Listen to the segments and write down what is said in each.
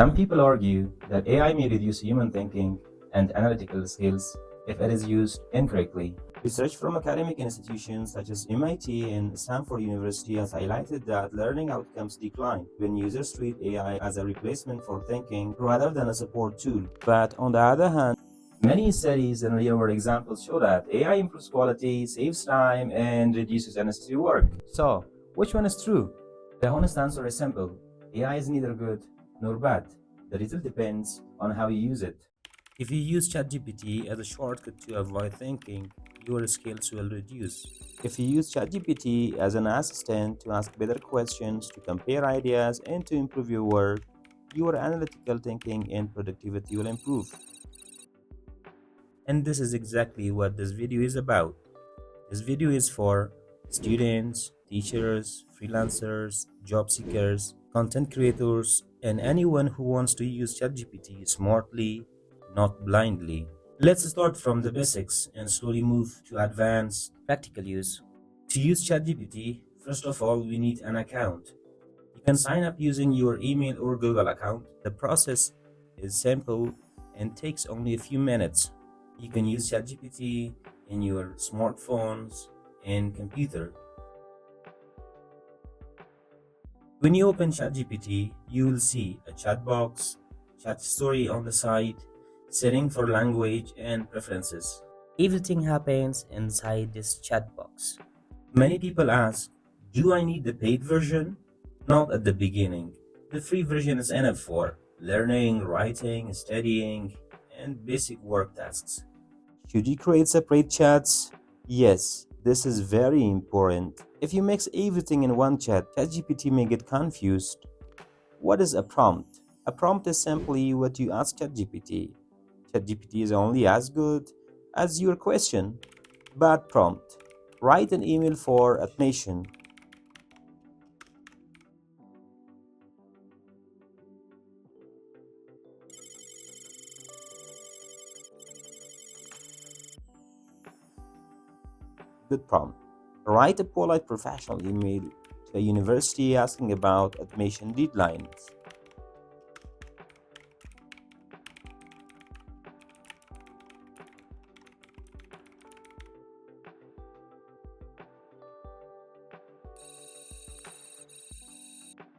Some people argue that AI may reduce human thinking and analytical skills if it is used incorrectly. Research from academic institutions such as MIT and Stanford University has highlighted that learning outcomes decline when users treat AI as a replacement for thinking rather than a support tool. But on the other hand, many studies and real-world examples show that AI improves quality, saves time, and reduces unnecessary work. So, which one is true? The honest answer is simple. AI is neither good nor bad. The result depends on how you use it. If you use ChatGPT as a shortcut to avoid thinking, your skills will reduce. If you use ChatGPT as an assistant to ask better questions, to compare ideas, and to improve your work, your analytical thinking and productivity will improve. And this is exactly what this video is about. This video is for students, teachers, freelancers, job seekers, content creators, and anyone who wants to use ChatGPT smartly, not blindly. Let's start from the basics and slowly move to advanced practical use. To use ChatGPT, first of all, we need an account. You can sign up using your email or Google account. The process is simple and takes only a few minutes. You can use ChatGPT in your smartphones and computer. When you open ChatGPT, you will see a chat box, chat story on the side, setting for language and preferences. Everything happens inside this chat box. Many people ask, do I need the paid version? Not at the beginning. The free version is enough for learning, writing, studying, and basic work tasks. Should you create separate chats? Yes, this is very important. If you mix everything in one chat, ChatGPT may get confused. What is a prompt? A prompt is simply what you ask ChatGPT. ChatGPT is only as good as your question. Bad prompt. Write an email for automation. Good prompt. Write a polite professional email to a university asking about admission deadlines.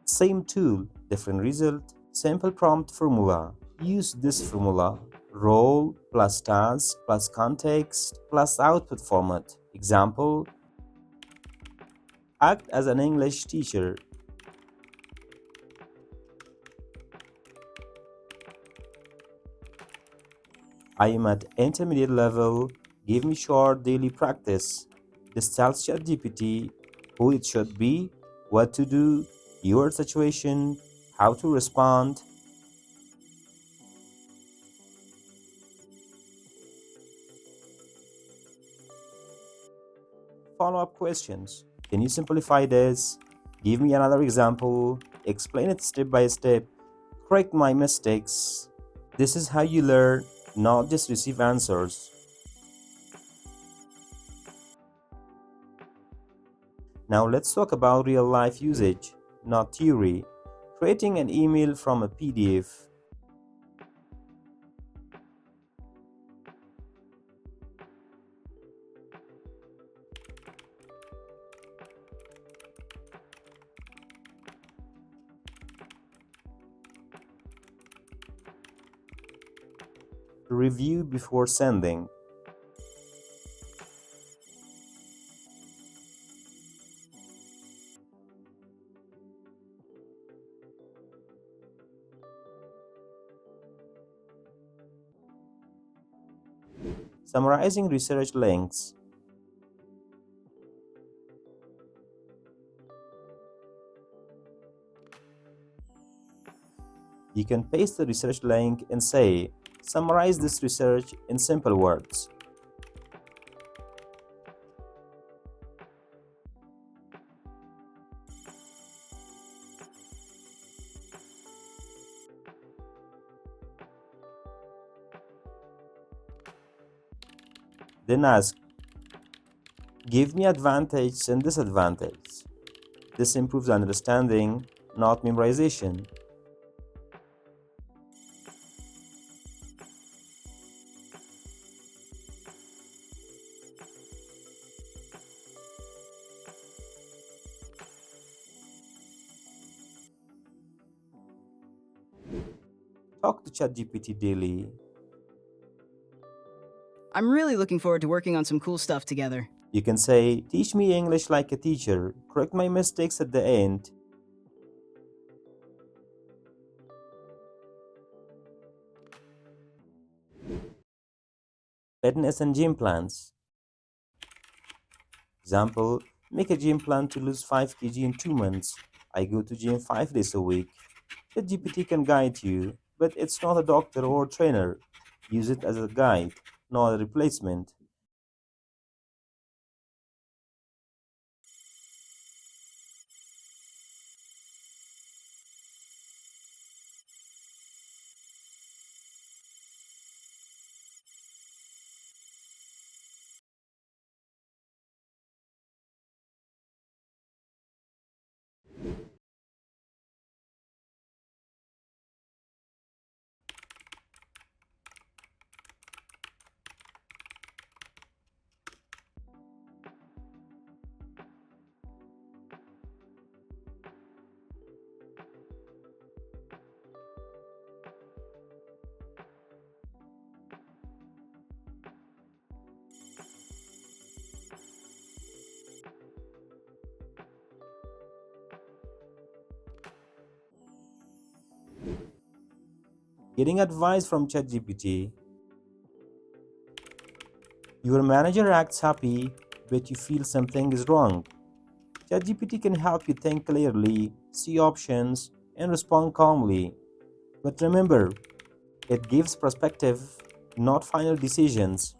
Same tool, different result, simple prompt formula. Use this formula: role plus task plus context plus output format. Example: act as an English teacher. I am at intermediate level. Give me short daily practice. This tells ChatGPT who it should be, what to do, your situation, how to respond. Follow-up questions. Can you simplify this? Give me another example. Explain it step by step. Correct my mistakes. This is how you learn, not just receive answers. Now let's talk about real-life usage, not theory. Creating an email from a PDF. Review before sending. Summarizing research links. You can paste the research link and say, summarize this research in simple words. Then ask, give me advantage and disadvantage. This improves understanding, not memorization. Talk to ChatGPT daily. I'm really looking forward to working on some cool stuff together. You can say, teach me English like a teacher, correct my mistakes at the end. Fitness and gym plans. Example, make a gym plan to lose 5 kg in 2 months. I go to gym 5 days a week. ChatGPT can guide you, but it's not a doctor or trainer. Use it as a guide, not a replacement. Getting advice from ChatGPT. Your manager acts happy, but you feel something is wrong. ChatGPT can help you think clearly, see options, and respond calmly. But remember, it gives perspective, not final decisions.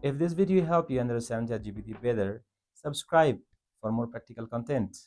If this video helped you understand ChatGPT better, subscribe for more practical content.